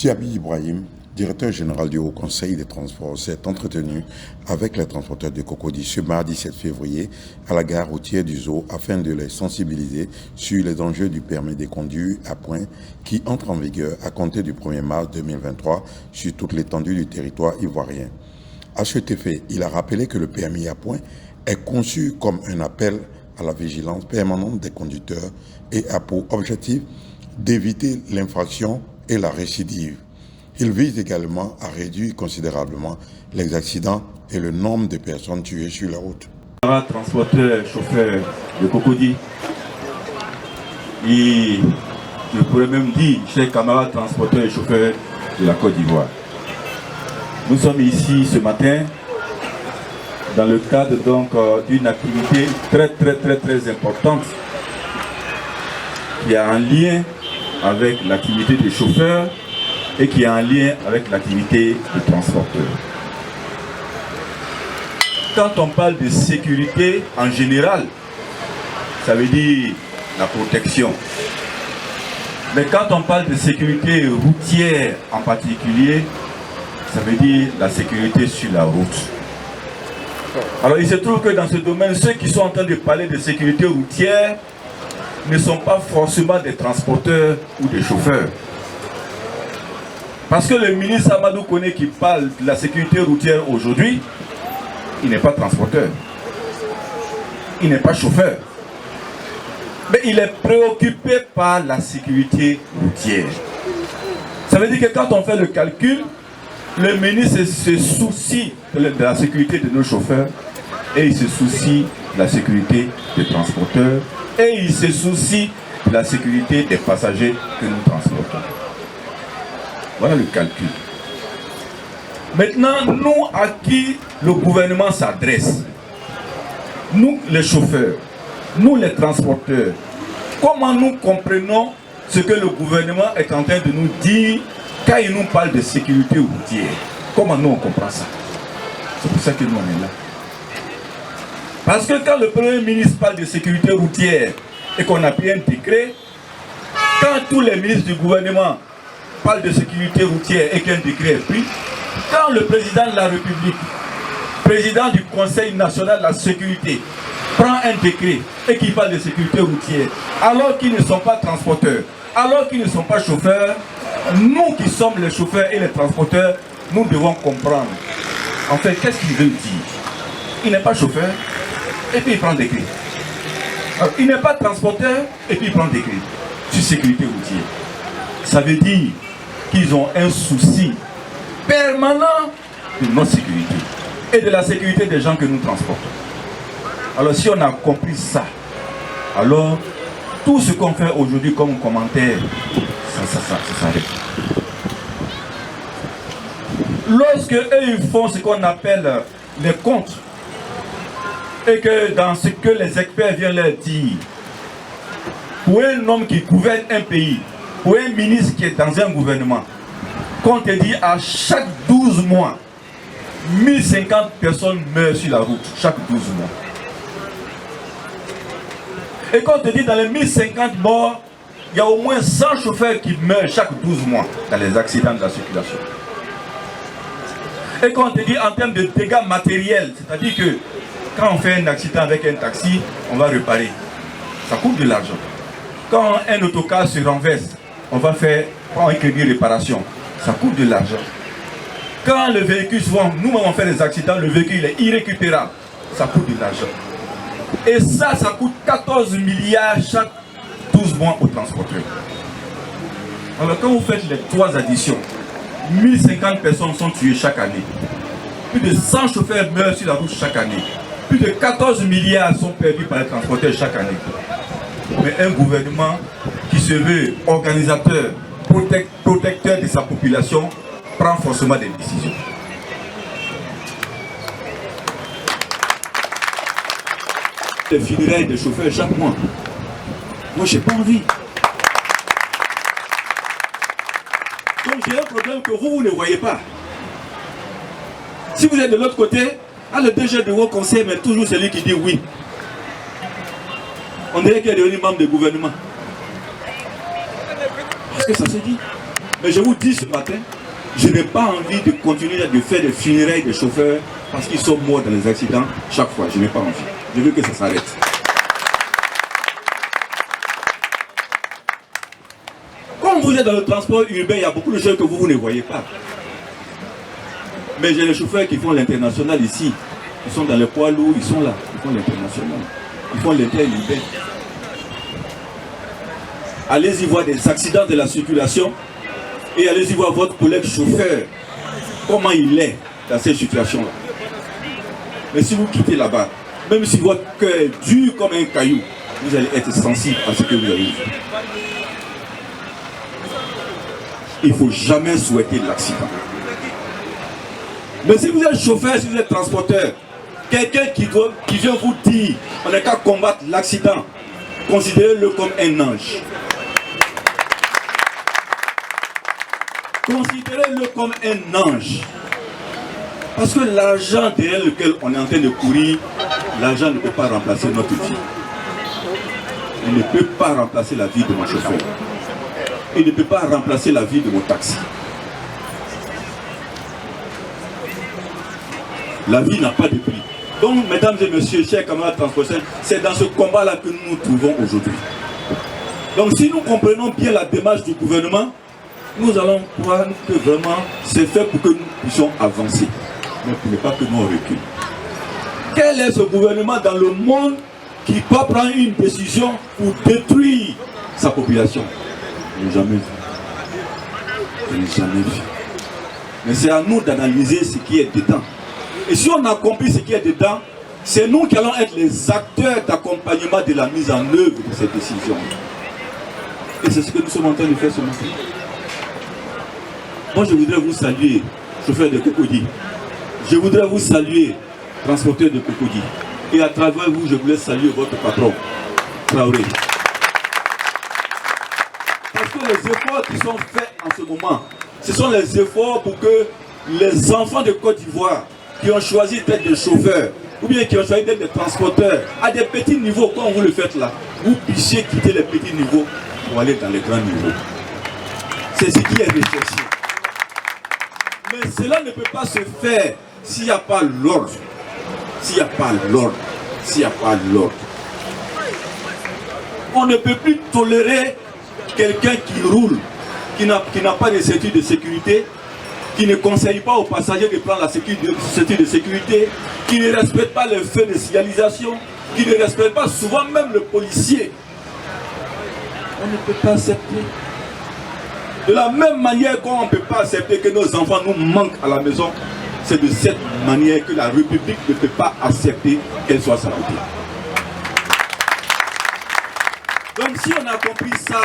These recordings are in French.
Diaby Ibrahim, directeur général du Haut Conseil des Transports, s'est entretenu avec les transporteurs de Cocody ce mardi 7 février à la gare routière du Zoo afin de les sensibiliser sur les enjeux du permis de conduire à points qui entre en vigueur à compter du 1er mars 2023 sur toute l'étendue du territoire ivoirien. À cet effet, il a rappelé que le permis à points est conçu comme un appel à la vigilance permanente des conducteurs et a pour objectif d'éviter l'infraction et la récidive. Il vise également à réduire considérablement les accidents et le nombre de personnes tuées sur la route. Transporteur, chauffeur de Cocody, et je pourrais même dire, chers camarades transporteurs et chauffeurs de la Côte d'Ivoire. Nous sommes ici ce matin dans le cadre donc d'une activité très importante qui a un lien avec l'activité des chauffeurs et qui a un lien avec l'activité des transporteurs. Quand on parle de sécurité en général, ça veut dire la protection. Mais quand on parle de sécurité routière en particulier, ça veut dire la sécurité sur la route. Alors il se trouve que dans ce domaine, ceux qui sont en train de parler de sécurité routière ne sont pas forcément des transporteurs ou des chauffeurs. Parce que le ministre Amadou Koné qui parle de la sécurité routière aujourd'hui, il n'est pas transporteur, il n'est pas chauffeur, mais il est préoccupé par la sécurité routière. Ça veut dire que quand on fait le calcul, le ministre se soucie de la sécurité de nos chauffeurs et il se soucie de la sécurité des transporteurs et il se soucie de la sécurité des passagers que nous transportons. Voilà le calcul. Maintenant, nous à qui le gouvernement s'adresse, nous les chauffeurs, nous les transporteurs, comment nous comprenons ce que le gouvernement est en train de nous dire quand il nous parle de sécurité routière? Comment nous on comprend ça? C'est pour ça que nous on est là. Parce que quand le Premier ministre parle de sécurité routière et qu'on a pris un décret, quand tous les ministres du gouvernement parlent de sécurité routière et qu'un décret est pris, quand le président de la République, président du Conseil national de la sécurité, prend un décret et qui parle de sécurité routière, alors qu'ils ne sont pas transporteurs, alors qu'ils ne sont pas chauffeurs, nous qui sommes les chauffeurs et les transporteurs, nous devons comprendre. En fait, qu'est-ce qu'il veut dire? Il n'est pas chauffeur et puis il prend des décret. Alors, il n'est pas transporteur et puis il prend des décret sur sécurité routière. Ça veut dire qu'ils ont un souci permanent de notre sécurité et de la sécurité des gens que nous transportons. Alors si on a compris ça, alors tout ce qu'on fait aujourd'hui comme commentaire, ça s'arrête. Lorsque eux ils font ce qu'on appelle les comptes, et que dans ce que les experts viennent leur dire, pour un homme qui gouverne un pays, pour un ministre qui est dans un gouvernement, qu'on te dit à chaque 12 mois, 1050 personnes meurent sur la route, chaque 12 mois. Et qu'on te dit dans les 1050 morts, il y a au moins 100 chauffeurs qui meurent chaque 12 mois dans les accidents de la circulation. Et qu'on te dit en termes de dégâts matériels, c'est-à-dire que quand on fait un accident avec un taxi, on va réparer. Ça coûte de l'argent. Quand un autocar se renverse, on va faire un crédit réparation. Ça coûte de l'argent. Quand le véhicule, souvent, nous-mêmes on fait des accidents, le véhicule est irrécupérable. Ça coûte de l'argent. Et ça coûte 14 milliards chaque 12 mois aux transporteurs. Alors quand vous faites les trois additions, 1050 personnes sont tuées chaque année. Plus de 100 chauffeurs meurent sur la route chaque année. Plus de 14 milliards sont perdus par les transporteurs chaque année. Mais un gouvernement qui se veut organisateur, protecteur de sa population, prend forcément des décisions. Les funérailles des chauffeurs chaque mois. Moi, j'ai pas envie. Donc, j'ai un problème que vous ne voyez pas. Si vous êtes de l'autre côté, le DG de vos conseils, mais toujours celui qui dit oui. On dirait qu'il est devenu membre du gouvernement. Parce que ça se dit. Mais je vous dis ce matin, je n'ai pas envie de continuer de faire des funérailles des chauffeurs parce qu'ils sont morts dans les accidents chaque fois. Je n'ai pas envie. Je veux que ça s'arrête. Quand vous êtes dans le transport urbain, il y a beaucoup de choses que vous ne voyez pas. Mais j'ai les chauffeurs qui font l'international ici. Ils sont dans les poids lourds, ils sont là. Ils font l'international. Ils font l'interurbain. Allez-y voir des accidents de la circulation et allez-y voir votre collègue chauffeur, comment il est dans ces situations-là. Mais si vous quittez là-bas, même si votre cœur est dur comme un caillou, vous allez être sensible à ce que vous avez vu. Il ne faut jamais souhaiter l'accident. Mais si vous êtes chauffeur, si vous êtes transporteur, quelqu'un qui vient vous dire on n'a qu'à combattre l'accident, considérez-le comme un ange. Considérez-le comme un ange. Parce que l'argent derrière lequel on est en train de courir, l'argent ne peut pas remplacer notre vie. Il ne peut pas remplacer la vie de mon chauffeur. Il ne peut pas remplacer la vie de mon taxi. La vie n'a pas de prix. Donc, mesdames et messieurs, chers camarades transporteurs, c'est dans ce combat-là que nous nous trouvons aujourd'hui. Donc, si nous comprenons bien la démarche du gouvernement, nous allons croire que vraiment c'est fait pour que nous puissions avancer, mais pour ne pas que nous reculions. Quel est ce gouvernement dans le monde qui peut prendre une décision pour détruire sa population? Je n'ai jamais vu. Je n'ai jamais vu. Mais c'est à nous d'analyser ce qui est dedans. Et si on accomplit ce qui est dedans, c'est nous qui allons être les acteurs d'accompagnement de la mise en œuvre de cette décision. Et c'est ce que nous sommes en train de faire ce matin. Moi, je voudrais vous saluer, chauffeur de Cocody. Je voudrais vous saluer, transporteur de Cocody. Et à travers vous, je voulais saluer votre patron, Traoré. Parce que les efforts qui sont faits en ce moment, ce sont les efforts pour que les enfants de Côte d'Ivoire qui ont choisi d'être des chauffeurs, ou bien qui ont choisi d'être des transporteurs, à des petits niveaux, comme vous le faites là, vous puissiez quitter les petits niveaux pour aller dans les grands niveaux. C'est ce qui est recherché. Mais cela ne peut pas se faire s'il n'y a pas l'ordre. S'il n'y a pas l'ordre. S'il n'y a pas l'ordre. On ne peut plus tolérer quelqu'un qui roule, qui n'a pas de ceinture de sécurité, qui ne conseille pas aux passagers de prendre la ceinture de sécurité, qui ne respecte pas les feux de signalisation, qui ne respecte pas souvent même le policier. On ne peut pas accepter. De la même manière qu'on ne peut pas accepter que nos enfants nous manquent à la maison, c'est de cette manière que la République ne peut pas accepter qu'elle soit sabotée. Donc si on a compris ça,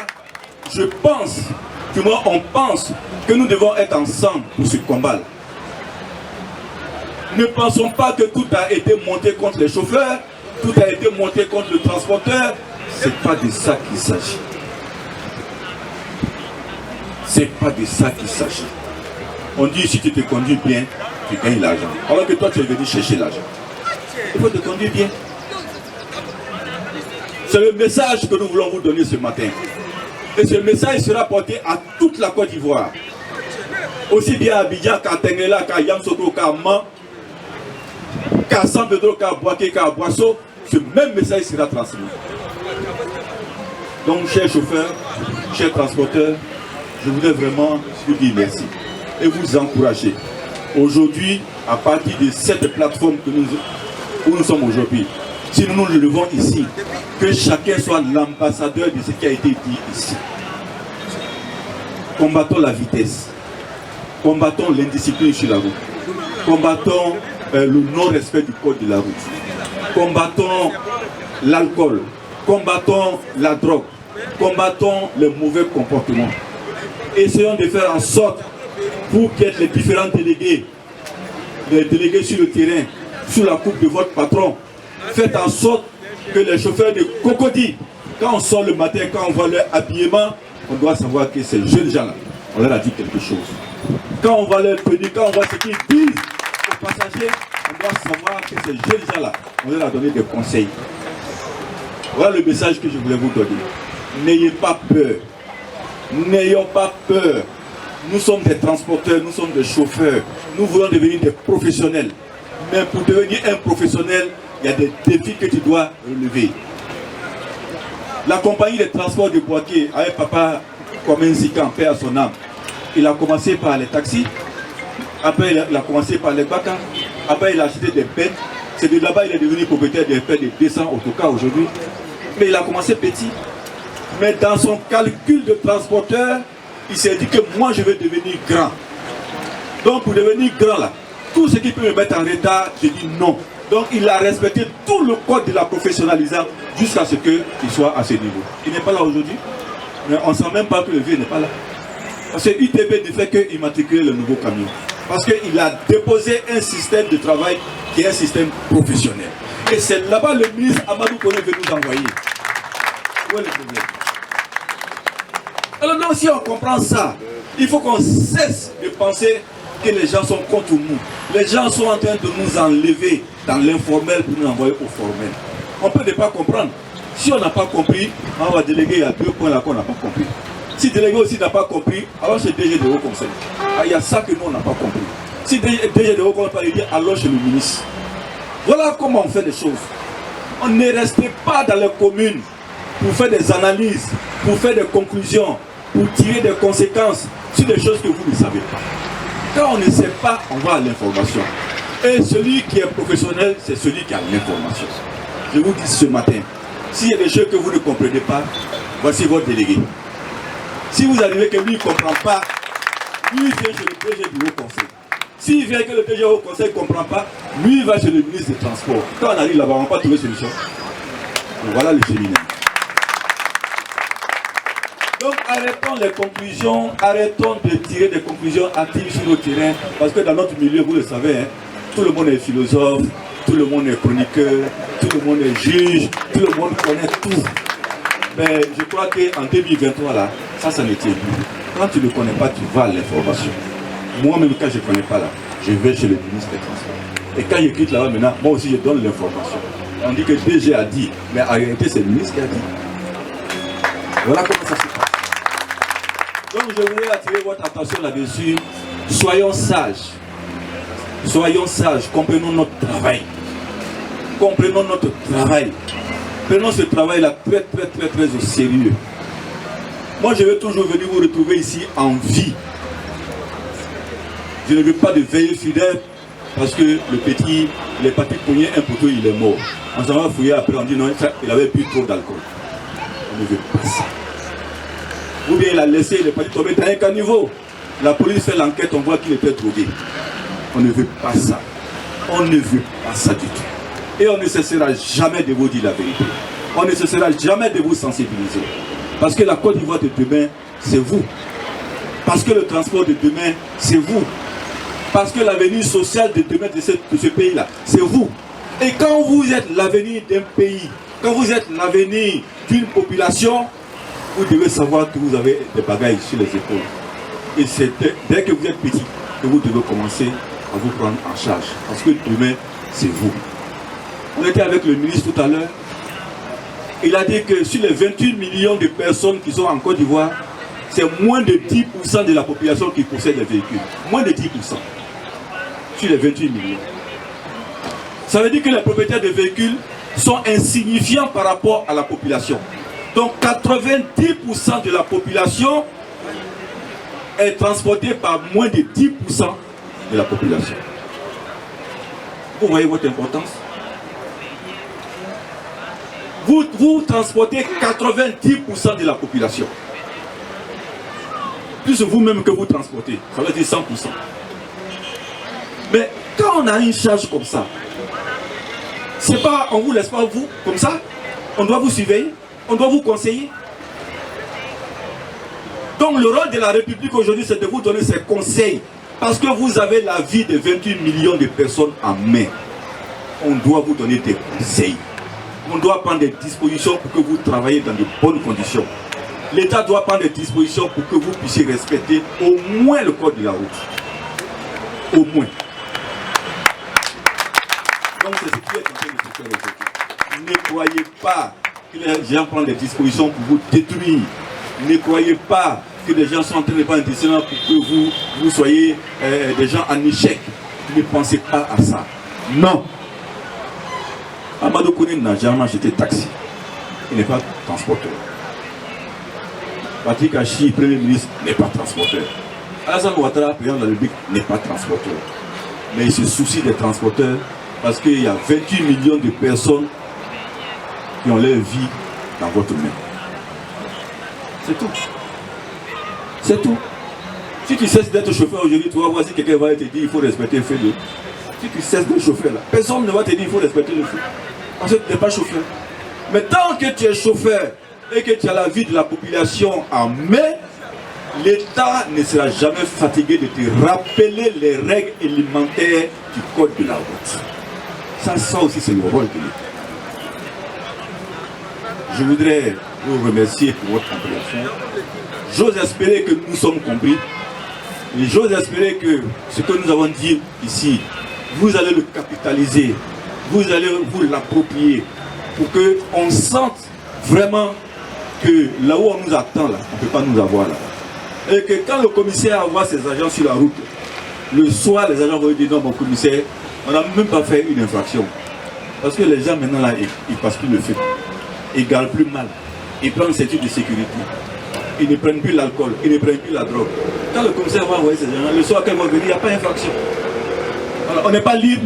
je pense, du moins on pense que nous devons être ensemble pour ce combat-là. Ne pensons pas que tout a été monté contre les chauffeurs, tout a été monté contre le transporteur. Ce n'est pas de ça qu'il s'agit. Ce n'est pas de ça qu'il s'agit. On dit si tu te conduis bien, tu gagnes l'argent. Alors que toi tu es venu chercher l'argent. Il faut te conduire bien. C'est le message que nous voulons vous donner ce matin. Et ce message sera porté à toute la Côte d'Ivoire. Aussi bien à Abidjan qu'à Tengela, qu'à Yamsoto, qu'à Man, qu'à San Pedro, qu'à Boaké, qu'à Boisseau, ce même message sera transmis. Donc, chers chauffeurs, chers transporteurs, je voudrais vraiment vous dire merci et vous encourager. Aujourd'hui, à partir de cette plateforme où nous sommes aujourd'hui, si nous nous levons ici, que chacun soit l'ambassadeur de ce qui a été dit ici. Combattons la vitesse, combattons l'indiscipline sur la route, combattons le non-respect du code de la route, combattons l'alcool, combattons la drogue, combattons les mauvais comportements. Essayons de faire en sorte pour qu'il y ait les différents délégués, les délégués sur le terrain, sous la coupe de votre patron. Faites en sorte que les chauffeurs de Cocody, quand on sort le matin, quand on voit leur habillement, on doit savoir que ces jeunes gens-là, on leur a dit quelque chose. Quand on voit leur tenue, quand on voit ce qu'ils disent aux passagers, on doit savoir que ces jeunes gens-là, on leur a donné des conseils. Voilà le message que je voulais vous donner. N'ayez pas peur. N'ayons pas peur Nous sommes des transporteurs, nous sommes des chauffeurs. Nous voulons devenir des professionnels. Mais pour devenir un professionnel, il y a des défis que tu dois relever. La compagnie de transport de Boaké, avec papa Kwame Nzikan, paix à son âme, il a commencé par les taxis, après il a commencé par les baka, après il a acheté des bêtes. C'est de là-bas qu'il est devenu propriétaire de près de 200 autocars aujourd'hui. Mais il a commencé petit. Mais dans son calcul de transporteur, il s'est dit que moi je vais devenir grand. Donc pour devenir grand là, tout ce qui peut me mettre en retard, je dis non. Donc il a respecté tout le code de la professionnalisation jusqu'à ce qu'il soit à ce niveau. Il n'est pas là aujourd'hui, mais on ne sent même pas que le vieux n'est pas là. Parce que UTP ne fait que immatriculer le nouveau camion. Parce qu'il a déposé un système de travail qui est un système professionnel. Et c'est là-bas le ministre Amadou Koné veut nous envoyer. Où est le problème? Alors donc si on comprend ça, il faut qu'on cesse de penser que les gens sont contre nous. Les gens sont en train de nous enlever dans l'informel pour nous envoyer au formel. On peut ne pas comprendre. Si on n'a pas compris, on va déléguer, il y a 2 points là qu'on n'a pas compris. Si le délégué aussi n'a pas compris, alors c'est DG de haut conseil. Ah, il y a ça que nous on n'a pas compris. Si DG de haut conseil, il dit alors chez le ministre. Voilà comment on fait les choses. On ne reste pas dans les communes pour faire des analyses, pour faire des conclusions, pour tirer des conséquences sur des choses que vous ne savez pas. Quand on ne sait pas, on va à l'information. Et celui qui est professionnel, c'est celui qui a l'information. Je vous dis ce matin, s'il y a des choses que vous ne comprenez pas, voici votre délégué. Si vous arrivez que lui ne comprend pas, lui vient chez le DG du Haut Conseil. S'il vient que le DG du Haut Conseil ne comprend pas, lui va chez le ministre des Transports. Quand on arrive là-bas, on ne va pas trouver solution. Donc voilà le séminaire. Donc arrêtons les conclusions, arrêtons de tirer des conclusions hâtives sur le terrain, parce que dans notre milieu, vous le savez, hein, tout le monde est philosophe, tout le monde est chroniqueur, tout le monde est juge, tout le monde connaît tout. Mais je crois qu'en 2023, là, ça ne tient plus. Quand tu ne connais pas, tu vas à l'information. Moi-même, quand je ne connais pas, là, je vais chez le ministre des Transports. Et quand il quitte là-bas, maintenant, moi aussi, je donne l'information. On dit que DG a dit, mais en réalité, c'est le ministre qui a dit. Voilà comment ça se passe. Donc, je voudrais attirer votre attention là-dessus. Soyons sages. Soyons sages. Comprenons notre travail. Comprenons notre travail. Prenons ce travail-là très au sérieux. Moi, je vais toujours venir vous retrouver ici en vie. Je ne veux pas de veillée fidèle parce que le petit, il est parti cogner un poteau, il est mort. On s'en va fouiller après, on dit non, il avait bu trop d'alcool. On ne veut pas ça. Ou bien il a laissé, il est parti tomber dans un caniveau. La police fait l'enquête, on voit qu'il était drogué. On ne veut pas ça. On ne veut pas ça du tout. Et on ne cessera jamais de vous dire la vérité. On ne cessera jamais de vous sensibiliser. Parce que la Côte d'Ivoire de demain, c'est vous. Parce que le transport de demain, c'est vous. Parce que l'avenir social de demain de ce pays-là, c'est vous. Et quand vous êtes l'avenir d'un pays, quand vous êtes l'avenir d'une population, vous devez savoir que vous avez des bagages sur les épaules. Et c'est dès que vous êtes petit que vous devez commencer à vous prendre en charge. Parce que demain, c'est vous. On était avec le ministre tout à l'heure. Il a dit que sur les 28 millions de personnes qui sont en Côte d'Ivoire, c'est moins de 10% de la population qui possède des véhicules. Moins de 10%. Sur les 28 millions. Ça veut dire que les propriétaires de véhicules sont insignifiants par rapport à la population. Donc 90% de la population est transportée par moins de 10% de la population. Vous voyez votre importance? Vous transportez 90% de la population. Plus vous-même que vous transportez, ça veut dire 100%. Mais quand on a une charge comme ça, c'est pas, on ne vous laisse pas vous, comme ça, on doit vous surveiller, on doit vous conseiller. Donc le rôle de la République aujourd'hui, c'est de vous donner ces conseils. Parce que vous avez la vie de 28 millions de personnes en main. On doit vous donner des conseils. On doit prendre des dispositions pour que vous travaillez dans de bonnes conditions. L'État doit prendre des dispositions pour que vous puissiez respecter au moins le code de la route. Au moins. Donc c'est ce qui est en train de se faire aujourd'hui. Ne croyez pas que les gens prennent des dispositions pour vous détruire. Ne croyez pas que des gens sont en train de prendre des pour que vous soyez des gens en échec. Ne pensez pas à ça. Non. Amadou Kone n'a jamais acheté taxi. Il n'est pas transporteur. Patrick Achi, Premier ministre, n'est pas transporteur. Alassane Ouattara, président de la République, n'est pas transporteur. Mais il se soucie des transporteurs parce qu'il y a 28 millions de personnes qui ont leur vie dans votre main. C'est tout. C'est tout. Si tu cesses d'être chauffeur aujourd'hui, tu vas voir si quelqu'un va te dire il faut respecter le feu de. Si tu cesses d'être chauffeur là, personne ne va te dire il faut respecter le feu. Parce que tu n'es pas chauffeur. Mais tant que tu es chauffeur et que tu as la vie de la population en main, l'État ne sera jamais fatigué de te rappeler les règles élémentaires du code de la route. Ça aussi c'est le rôle de l'État. Je voudrais vous remercier pour votre compréhension. J'ose espérer que nous sommes compris. Et j'ose espérer que ce que nous avons dit ici, vous allez le capitaliser, vous allez vous l'approprier pour qu'on sente vraiment que là où on nous attend, là, on ne peut pas nous avoir là. Et que quand le commissaire envoie ses agents sur la route, le soir, les agents vont dire non, mon commissaire, on n'a même pas fait une infraction. Parce que les gens maintenant là, ils passent plus le feu. Ils ne gardent plus mal. Ils prennent ces types de sécurité. Ils ne prennent plus l'alcool, ils ne prennent plus la drogue. Quand le commissaire va envoyer ces gens, le soir quand ils vont venir, il n'y a pas d'infraction. On n'est pas libre.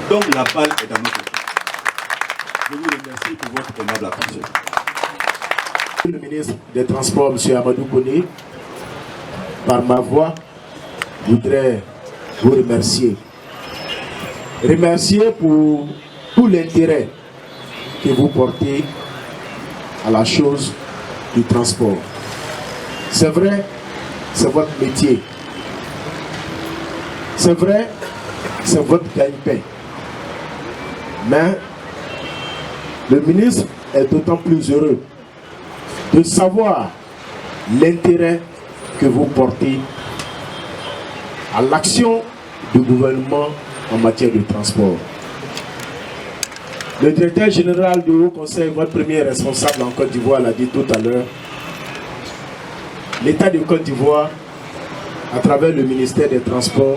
Donc la balle est dans notre côté. Je vous remercie pour votre aimable attention. Le ministre des Transports, M. Amadou Kone, par ma voix, voudrais vous remercier. Remercier pour tout l'intérêt que vous portez à la chose du transport. C'est vrai, c'est votre métier. C'est vrai, c'est votre gagne-pain. Mais le ministre est d'autant plus heureux de savoir l'intérêt que vous portez à l'action du gouvernement en matière de transport. Le directeur général du Haut Conseil, votre premier responsable en Côte d'Ivoire, l'a dit tout à l'heure. L'État de Côte d'Ivoire, à travers le ministère des Transports,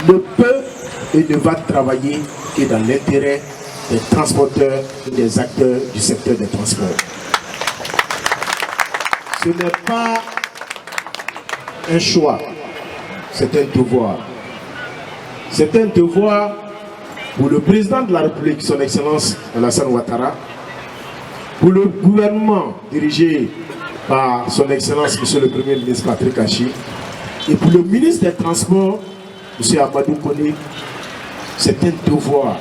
ne peut et ne va travailler que dans l'intérêt des transporteurs et des acteurs du secteur des transports. Ce n'est pas un choix, c'est un devoir. C'est un devoir pour le président de la République, son Excellence Alassane Ouattara, pour le gouvernement dirigé par son Excellence Monsieur le Premier ministre Patrick Achi, et pour le ministre des Transports, M. Amadou Kone, c'est un devoir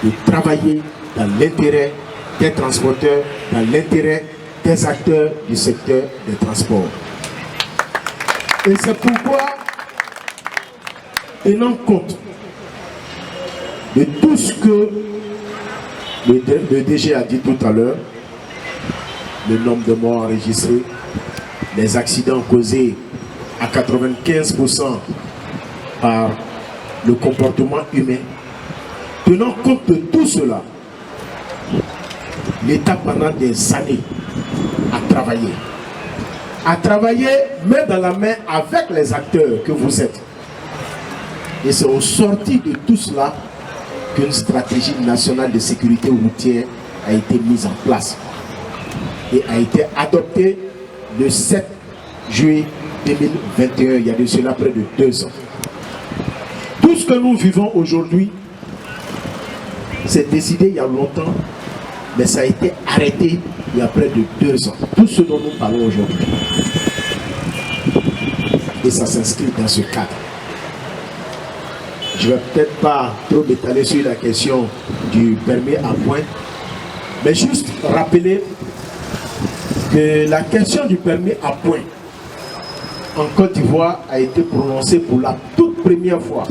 de travailler dans l'intérêt des transporteurs, dans l'intérêt des acteurs du secteur des transports. Et c'est pourquoi, tenant compte de tout ce que le DG a dit tout à l'heure, le nombre de morts enregistrés, les accidents causés à 95% par le comportement humain, tenant compte de tout cela, l'État pendant des années a travaillé main dans la main avec les acteurs que vous êtes. Et c'est au sorti de tout cela qu'une stratégie nationale de sécurité routière a été mise en place et a été adoptée le 7 juillet 2021, il y a de cela près de 2 ans. Tout ce que nous vivons aujourd'hui, c'est décidé il y a longtemps, mais ça a été arrêté il y a près de 2 ans. Tout ce dont nous parlons aujourd'hui. Et ça s'inscrit dans ce cadre. Je ne vais peut-être pas trop m'étaler sur la question du permis à point, mais juste rappeler que la question du permis à point en Côte d'Ivoire a été prononcée pour la toute première fois.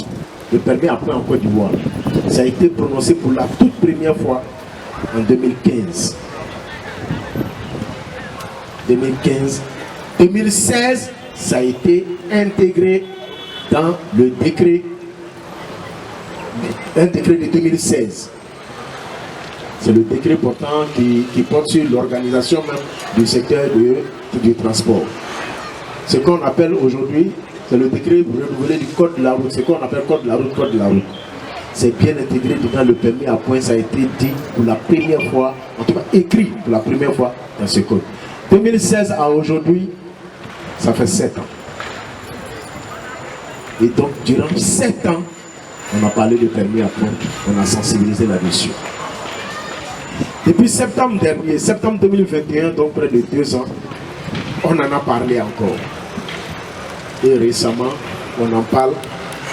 Le permis à point en Côte d'Ivoire, ça a été prononcé pour la toute première fois en 2015. 2016, ça a été intégré dans le décret de 2016. C'est le décret portant qui porte sur l'organisation même du secteur du transport. Ce qu'on appelle aujourd'hui, c'est le décret renouvelé du code de la route. C'est ce qu'on appelle code de la route, code de la route. C'est bien intégré dans le permis à point. Ça a été dit pour la première fois, en tout cas écrit pour la première fois dans ce code. 2016 à aujourd'hui, ça fait 7 ans. Et donc, durant 7 ans, on a parlé de permis à point, on a sensibilisé là-dessus. Depuis septembre dernier, septembre 2021, donc près de 2 ans, on en a parlé encore. Et récemment, on en parle.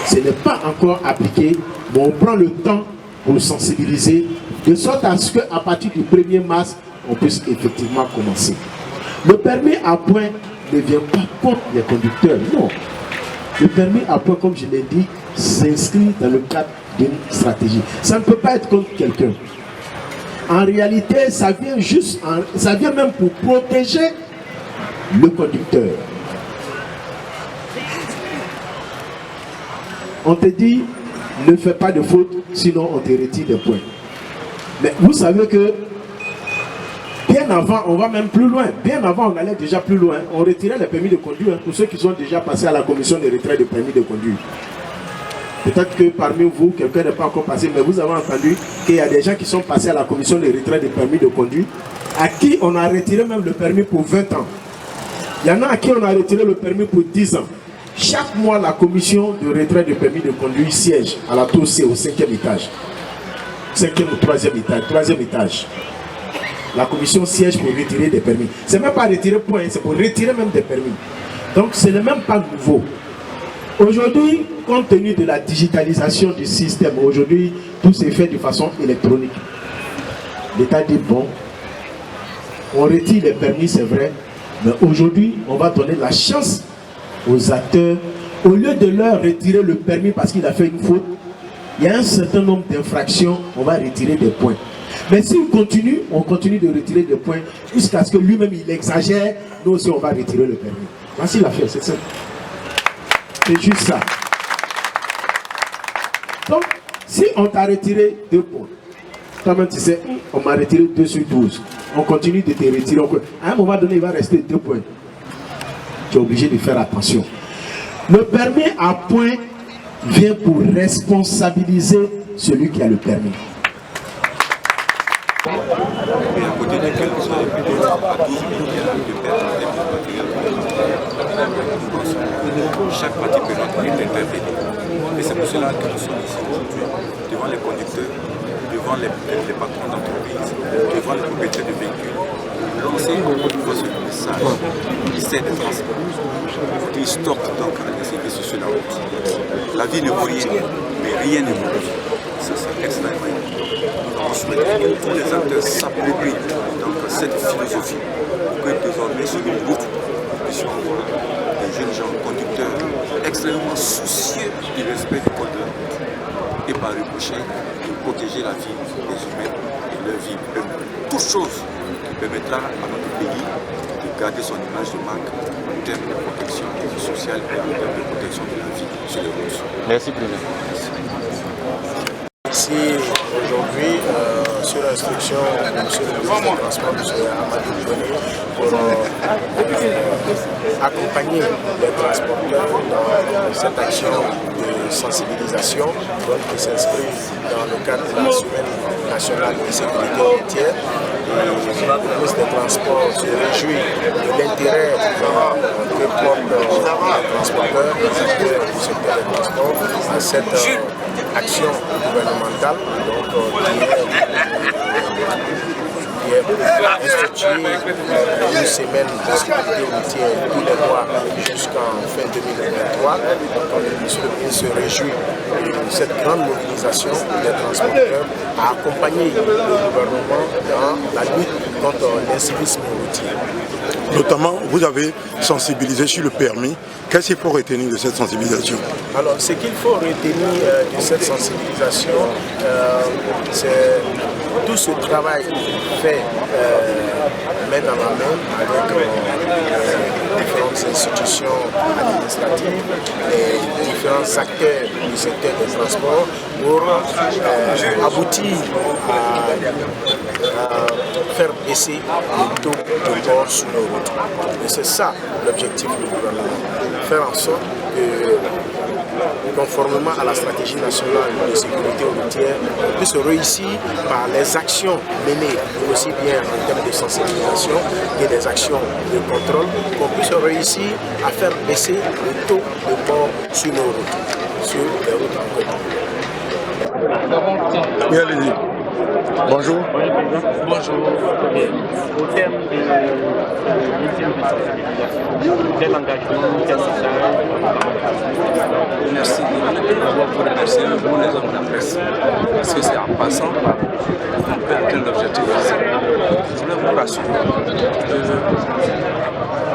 Ce n'est pas encore appliqué, mais on prend le temps pour sensibiliser, de sorte à ce qu'à partir du 1er mars, on puisse effectivement commencer. Le permis à point ne vient pas contre les conducteurs, non. Le permis à point, comme je l'ai dit, s'inscrit dans le cadre d'une stratégie. Ça ne peut pas être contre quelqu'un. En réalité, ça vient même pour protéger le conducteur. On te dit, ne fais pas de faute, sinon on te retire des points. Mais vous savez que, bien avant, on va même plus loin. Bien avant, on allait déjà plus loin. On retirait les permis de conduire pour ceux qui sont déjà passés à la commission de retrait de permis de conduire. Peut-être que parmi vous, quelqu'un n'est pas encore passé, mais vous avez entendu qu'il y a des gens qui sont passés à la commission de retrait de permis de conduire, à qui on a retiré même le permis pour 20 ans. Il y en a à qui on a retiré le permis pour 10 ans. Chaque mois, la commission de retrait de permis de conduire siège à la tour C au 5e étage. 5e ou 3e étage. 3e étage. La commission siège pour retirer des permis. C'est même pas retirer point, c'est pour retirer même des permis. Donc ce n'est même pas nouveau. Aujourd'hui, compte tenu de la digitalisation du système, aujourd'hui, tout s'est fait de façon électronique. L'État dit bon, on retire les permis, c'est vrai, mais aujourd'hui, on va donner la chance aux acteurs, au lieu de leur retirer le permis parce qu'il a fait une faute, il y a un certain nombre d'infractions, on va retirer des points. Mais s'il continue, on continue de retirer des points jusqu'à ce que lui-même il exagère, nous aussi on va retirer le permis. Voici l'affaire, c'est ça. C'est juste ça. Donc, si on t'a retiré 2 points, toi-même tu sais, on m'a retiré 2 sur 12. On continue de te retirer. À un moment donné, il va rester 2 points. Tu es obligé de faire attention. Le permis à point vient pour responsabiliser celui qui a le permis. Et à côté desquels nous avons pu dire à 12 milliards de pertes. Chaque partie prenante est intervenue. Et c'est pour cela que nous sommes ici aujourd'hui, devant les conducteurs, devant les patrons d'entreprise, devant les propriétaires de véhicules, lancer encore une fois ce message. C'est des transports. Ils stoppent donc à laisser sur la route. La vie ne vaut rien, mais rien ne vaut rien. Ça, c'est extrêmement important. On souhaite que tous les acteurs s'approprient donc cette philosophie pour que désormais sur une route, nous puissions avoir des jeunes gens conducteurs extrêmement soucieux du respect du code de la route et par ricochet de protéger la vie des humains et leur vie. Toute chose qui permettra à notre pays de garder son image de marque en termes de protection sociale et en termes de protection de la vie sur les routes. Merci, Président. Ici, aujourd'hui, sur l'instruction de M. le ministre des Transports, M. Amadou Djoni, pour accompagner les transporteurs dans cette action de sensibilisation qui s'inscrit dans le cadre de la Semaine nationale de sécurité routière. Le ministre des Transports se réjouit de l'intérêt que portent les transporteurs, les acteurs du secteur des transports à cette action gouvernementale qui est instituée une semaine de sécurité routière tous les mois jusqu'en fin 2023. Donc, le ministre se réjouit de cette grande mobilisation des transporteurs à accompagner le gouvernement dans la lutte contre l'incivisme routier. Notamment, vous avez sensibilisé sur le permis. Qu'est-ce qu'il faut retenir de cette sensibilisation? Alors, ce qu'il faut retenir de cette sensibilisation, c'est tout ce travail fait main dans la main avec les différentes institutions administratives, les différents acteurs du secteur des transports pour aboutir à faire baisser le taux de mort sur nos routes. Et c'est ça l'objectif du gouvernement, faire en sorte que, conformément à la stratégie nationale de sécurité routière, on puisse réussir par les actions menées, aussi bien en termes de sensibilisation que des actions de contrôle, qu'on puisse réussir à faire baisser le taux de mort sur nos routes, sur les routes en commun. Oui, allez-y. Bonjour. Bonjour. Au terme de l'émission de sensibilisation, quel engagement, quel message? Merci. D'abord pour remercier vous les hommes de la presse, parce que c'est en passant par on peut atteindre l'objectif. Je voulais vous rassurer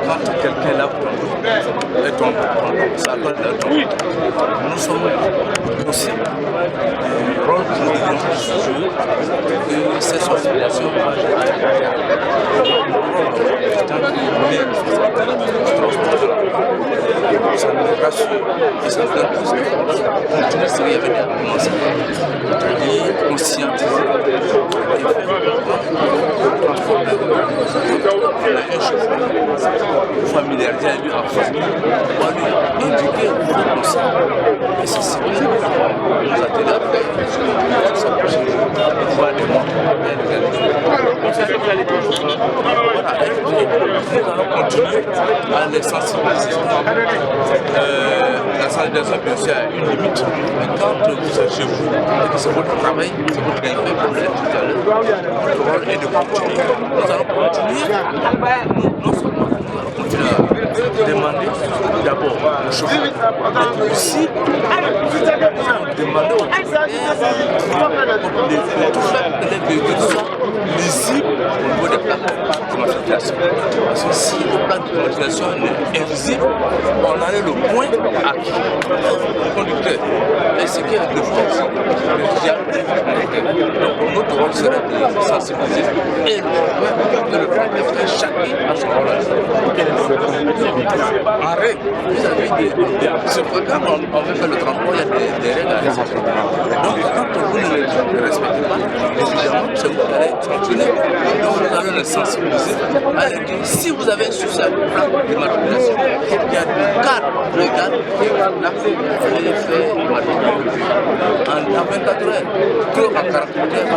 quand quelqu'un l'a et tombe, ça donne leur tombe. Nous sommes conscients du rôle que nous devons jouer et ces sensibilisations ça nous rassure et ça nous donne plus de force. Continuer ce qu'il y avait déjà commencé et conscientiser et faire transformer un chauffeur familiariser à lui en famille pour lui indiquer où il faut penser. Et c'est ce que nous atteler à faire. Tout ça pour voir des mondes et nous allons continuer à les sensibiliser. La sensibilisation, bien sûr, a une limite, mais quand vous êtes chez vous, et que c'est votre travail, c'est votre gagne-pain, comme je l'ai dit tout à l'heure, votre rôle est de continuer. Nous allons continuer, non seulement nous allons continuer à demander d'abord aux chauffeurs, mais aussi demander aux que les véhicules soient lisibles au niveau des plaques d'immatriculation. Parce que si le plaque d'immatriculation est invisible, on a le point acquis. Le conducteur est ce qu'il y a de force. Donc notre rôle serait de sensibiliser et le faire chacun à son rôle. En règle, vous avez quand on veut faire le transport, il y a des règles à respecter. Donc quand vous ne les respectez pas, évidemment, c'est vous qui allez fonctionner. Donc nous allons les sensibiliser à leur dire, si vous avez sur sa plaque de manipulation, il y a du cadre légal, là, vous allez faire en 24 heures, que en 48 heures.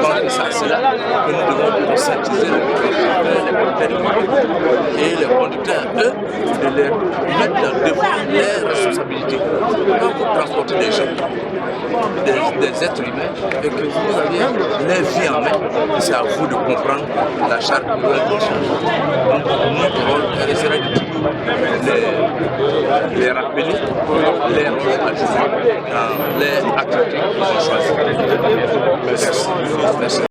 Donc c'est là que nous devons conscientiser et les conducteurs, eux, de les mettre devant leurs responsabilités. Quand vous transportez des gens, des êtres humains, et que vous avez leur vie en main, c'est à vous de comprendre la charte que vous avez. Donc notre rôle serait de toujours les rappeler, les rôles à jouer dans les activités qu'ils ont choisies. Merci.